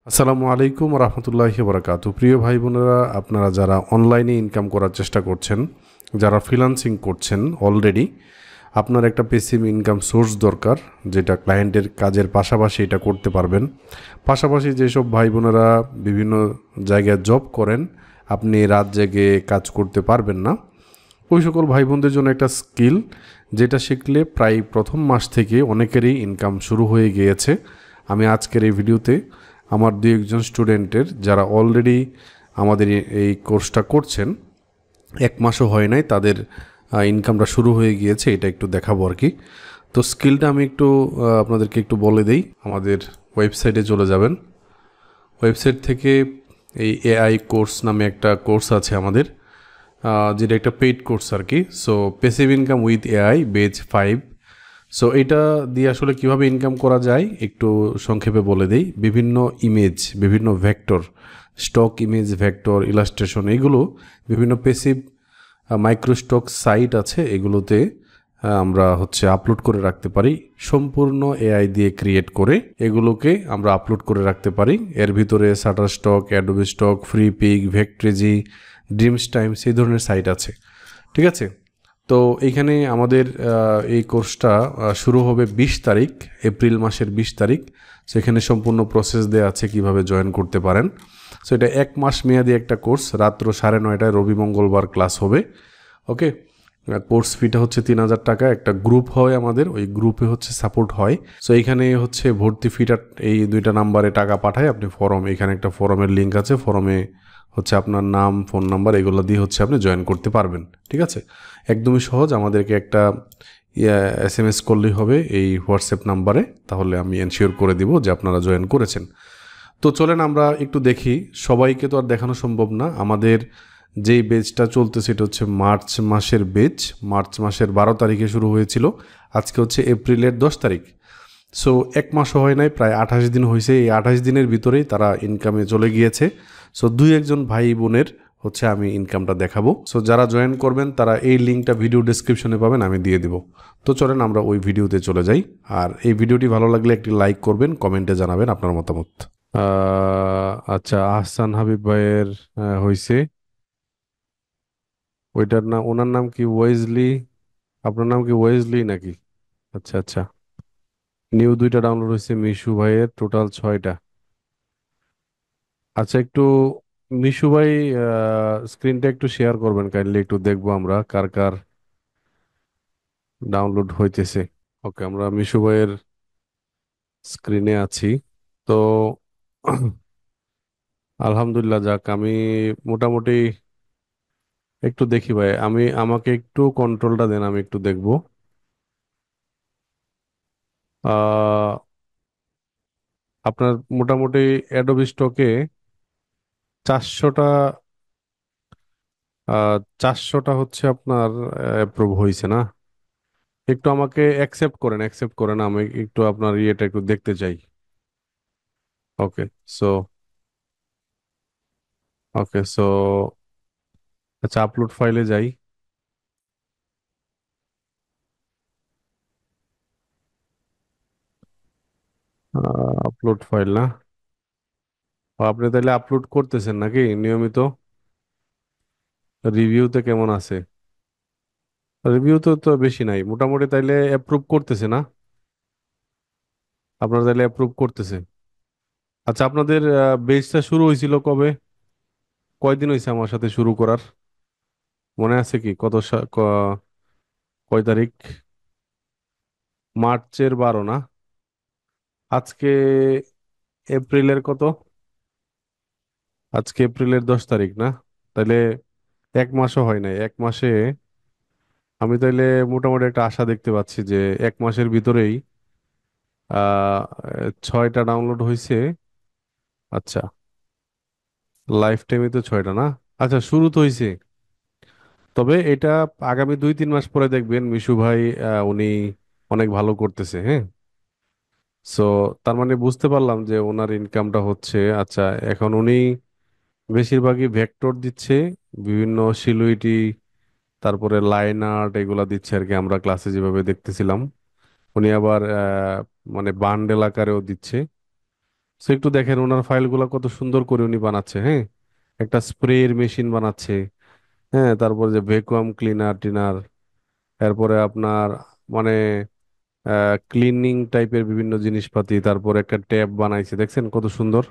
আসসালামু আলাইকুম রহমতুল্লাহি বরকাতু। প্রিয় ভাই বোনেরা, আপনারা যারা অনলাইনে ইনকাম করার চেষ্টা করছেন, যারা ফ্রিল্যান্সিং করছেন অলরেডি, আপনার একটা পেসিভ ইনকাম সোর্স দরকার, যেটা ক্লায়েন্টের কাজের পাশাপাশি এটা করতে পারবেন। পাশাপাশি যেসব ভাই বোনেরা বিভিন্ন জায়গায় জব করেন, আপনি রাত জেগে কাজ করতে পারবেন না, ওই সকল ভাই বোনদের জন্য একটা স্কিল, যেটা শিখলে প্রায় প্রথম মাস থেকে অনেকেরই ইনকাম শুরু হয়ে গিয়েছে। আমি আজকের এই ভিডিওতে আমার দু একজন স্টুডেন্টের, যারা অলরেডি আমাদের এই কোর্সটা করছেন, এক মাসও হয় নাই, তাদের ইনকামটা শুরু হয়ে গিয়েছে, এটা একটু দেখাবো আর কি। তো স্কিলটা আমি একটু আপনাদেরকে একটু বলে দেই। আমাদের ওয়েবসাইটে চলে যাবেন। ওয়েবসাইট থেকে এই এআই কোর্স নামে একটা কোর্স আছে আমাদের, যেটা একটা পেইড কোর্স আর কি। So passive income with AI base 5। So এটা দিয়ে আসলে কিভাবে ইনকাম করা যায় একটু সংক্ষেপে বলে দেই। বিভিন্ন ইমেজ, বিভিন্ন vector, stock image vector, illustration, এগুলো বিভিন্ন প্যাসিভ মাইক্রো স্টক সাইট আছে, এগুলোতে আমরা আপলোড করে রাখতে পারি। সম্পূর্ণ এআই দিয়ে ক্রিয়েট করে এগুলোকে আমরা আপলোড করে রাখতে পারি। এর ভিতরে Shutterstock, Adobe Stock, Freepik, Vecteezy, Dreamstime, এই ধরনের সাইট আছে। ঠিক আছে। তো এইখানে আমাদের এই কোর্সটা শুরু হবে 20 তারিখ, এপ্রিল মাসের 20 তারিখ। সেখানে সম্পূর্ণ প্রসেস দেওয়া আছে কিভাবে জয়েন করতে পারেন। সো এটা 1 মাস মেয়াদি একটা কোর্স, রাত্র 9:30টায় রবি মঙ্গলবার ক্লাস হবে। ওকে। কোর্স ফিটা হচ্ছে 3,000 টাকা। একটা গ্রুপ হয় আমাদের, ওই গ্রুপে সাপোর্ট হয়। সো এইখানে ভর্তি ফিটা এই দুইটা নাম্বারে টাকা পাঠায় আপনি ফর্ম, এখানে একটা ফর্মের লিঙ্ক আছে, ফর্মে আপনার নাম, ফোন নাম্বার, এগুলো দিয়ে আপনি জয়েন করতে পারবেন। ঠিক আছে। একদমই সহজ। আমাদেরকে একটা SMS করলেই হবে এই হোয়াটসঅ্যাপ নাম্বারে, তাহলে আমি এনশিওর করে দিব যে আপনারা জয়েন করেছেন। তো চলেন আমরা একটু দেখি। সবাইকে তো আর দেখানো সম্ভব না। আমাদের যেই বেচটা চলতে সেটা মার্চ মাসের বেচ। মার্চ মাসের 12 তারিখে শুরু হয়েছিল, আজকে এপ্রিলের 10 তারিখ। সো 1 মাসও হয় নাই, প্রায় 28 দিন হয়েছে। এই 28 দিনের ভিতরেই তারা ইনকামে চলে গিয়েছে। সো দুই একজন ভাই বোনের আমি ইনকামটা দেখাবো। সো যারা জয়েন করবেন তারা এই লিঙ্কটা ভিডিও ডেসক্রিপশনে পাবেন, আমি দিয়ে দিব। তো চলেন আমরা ওই ভিডিওতে চলে যাই। আর এই ভিডিওটি ভালো লাগলে একটি লাইক করবেন, কমেন্টে জানাবেন আপনার মতামত। আচ্ছা, আহসান হাবিব ভাইয়ের হয়েছে। ওইটার নাম, ওনার নাম কি ওয়েজলি? আপনার নাম কি ওয়েজলি নাকি? আচ্ছা আচ্ছা। নিউ 2টা ডাউনলোড হয়েছে মিশু ভাইয়ের, টোটাল 6টা। আচ্ছা, একটু মিশু ভাই স্ক্রিনটা একটু শেয়ার করবেন কাইন্ডলি, একটু দেখবো আমরা কার কার ডাউনলোড হইতেছে। ওকে, আমরা মিশু ভাইয়ের স্ক্রিনে আছি। তো আলহামদুলিল্লাহ, যাক, আমি মোটামুটি একটু দেখি ভাই। আমাকে একটু কন্ট্রোলটা দেন, আমি একটু দেখবো। আহ আপনার মোটামুটি অ্যাডোবি স্টকে 400টা, 400টা আপনার অ্যাপ্রুভ হয়েছে না? একটু আমাকে অ্যাকসেপ্ট করেন, আমি একটু আপনার ইয়েটা একটু দেখতে চাই। ওকে। সো ওকে, আচ্ছা, আপলোড ফাইলে যাই। আপলোড ফাইল না? ও, আপনি তাহলে আপলোড করতেছেন নাকি নিয়মিত? রিভিউতে কেমন আছে? রিভিউ তো তো বেশি নাই মোটামুটি, তাইলে অ্যাপ্রুভ করতেছে না? আপনার তাইলে অ্যাপ্রুভ করতেছে। আচ্ছা, আপনাদের বেচটা শুরু হয়েছিল কবে? কয়দিন হয়েছে আমার সাথে শুরু করার? মনে আছে কি কয় তারিখ? মার্চের 12 না? আজকে এপ্রিলের কত? আজকে এপ্রিলের 10 তারিখ না? তাইলে 1 মাসও হয় নাই। 1 মাসে আমি তাইলে মোটামুটি একটা আশা দেখতে পাচ্ছি যে 1 মাসের ভিতরেই 6টা ডাউনলোড হয়েছে। আচ্ছা, লাইফ টাইমে তো 6টা না? আচ্ছা, শুরু তো হয়েছে। তবে এটা আগামী 2-3 মাস পরে দেখবেন মিশু ভাই উনি অনেক ভালো করতেছে। হ্যাঁ। সো তার মানে বুঝতে পারলাম যে ওনার ইনকামটা হচ্ছে। আচ্ছা, এখন উনি বেশিরভাগই ভেক্টর দিচ্ছে, বিভিন্ন সিলুইটি, তারপরে লাইন আর্ট, এগুলা দিচ্ছে আর কি, আমরা ক্লাসে যেভাবে দেখতেছিলাম। উনি আবার মানে বান্ডেল আকারেও দিচ্ছে। তো একটু দেখেন ওনার ফাইলগুলো কত সুন্দর করে উনি বানাচ্ছে, হ্যাঁ। একটা স্প্রের মেশিন বানাচ্ছে, হ্যাঁ। তারপর যে ভ্যাকুয়াম ক্লিনার টিনার, এরপরে আপনার মানে ক্লিনিং টাইপের বিভিন্ন জিনিসপাতি, তারপর একটা ট্যাব বানাইছে, দেখছেন কত সুন্দর।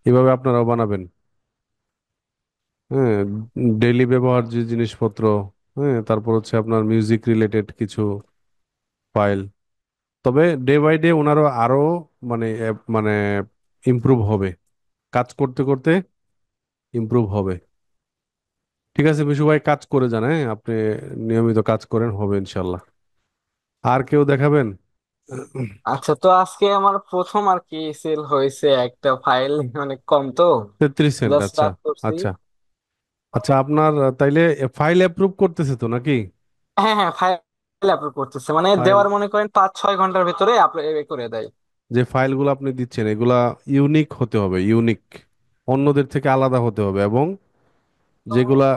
এভাবে আপনারাও বানাবেন, হ্যাঁ। ডেইলি ব্যবহার যে জিনিসপত্র, হ্যাঁ। তারপর হচ্ছে আপনার মিউজিক রিলেটেড কিছু ফাইল। তবে ডে বাই ডে ওনারও আরো মানে ইমপ্রুভ হবে, কাজ করতে করতে ইমপ্রুভ হবে। ঠিক আছে বিশু ভাই, কাজ করে যান, হ্যাঁ। আপনি নিয়মিত কাজ করেন, হবে ইনশাল্লাহ। আর কেউ দেখাবেন? আচ্ছা, তো আজকে আমার প্রথম আর কি সেল হয়েছে একটা ফাইল, অনেক কম তো, 33 সেন্ট, জাস্ট আচ্ছা। স্টার্ট করছি। আচ্ছা আচ্ছা, আপনার তাইলে ফাইল অ্যাপ্রুভ করতেছে তো নাকি? হ্যাঁ হ্যাঁ, ফাইল আপলোড করতেছে, মানে ফাইল, দেওয়ার মনে করেন 5-6 ঘন্টার ভিতরে আপলোড করে দেয়। যে ফাইলগুলো আপনি দিচ্ছেন এগুলা ইউনিক হতে হবে, ইউনিক, অন্যদের থেকে আলাদা হতে হবে, এবং যেগুলা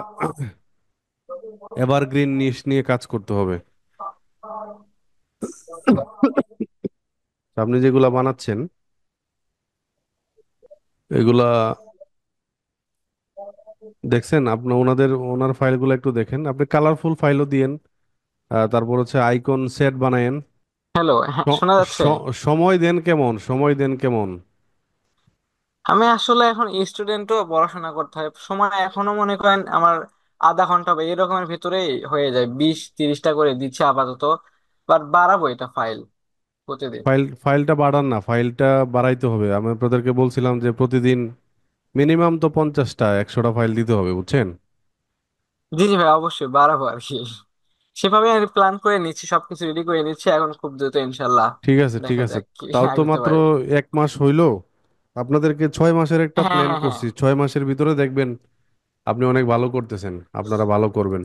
এভারগ্রিন নিশ নিয়ে কাজ করতে হবে। আপনি যেগুলা বানাচ্ছেন এগুলা দেখছেন, আপনি ওনার ফাইলগুলো একটু দেখেন, আপনি কালারফুল ফাইলও দিয়েন। তারপর হচ্ছে আইকন সেট বানায়েন। হ্যালো, হ্যাঁ স- শোনা যাচ্ছে? সময় দেন কেমন, সময় দেন কেমন? আমি আসলে এখন স্টুডেন্টও, পড়াশোনা করতে হয়, সময় এখনো মনে করেন আমার আধা ঘন্টা বা এরকমের ভিতরেই হয়ে যায়, 20-30টা করে দিচ্ছে আপাতত, বাট বাড়াবো এটা ফাইল প্রতিদিন। ফাইলটা বাড়ান না, ফাইলটা বাড়াইতে হবে। আমি আপনাদেরকে বলছিলাম যে প্রতিদিন মিনিমাম তো 50টা 100টা ফাইল দিতে হবে, বুঝছেন? জি জি ভাই, অবশ্যই বাড়াবো আর কি। সেভাবে আমি প্ল্যান করে নিচ্ছি, সবকিছু রেডি করে নিচ্ছি, এখন খুব দ্রুত ইনশাল্লাহ ঠিক আছে, ঠিক দেখা আছে। যাক কি তাও তো আগাতে মাত্র পারি। 1 মাস হইলো। আপনাদেরকে 6 মাসের একটা হ্যাঁ প্ল্যান হ্যাঁ হ্যাঁ। করছি, 6 মাসের ভিতরে দেখবেন আপনি অনেক ভালো করতেছেন, আপনারা ভালো করবেন।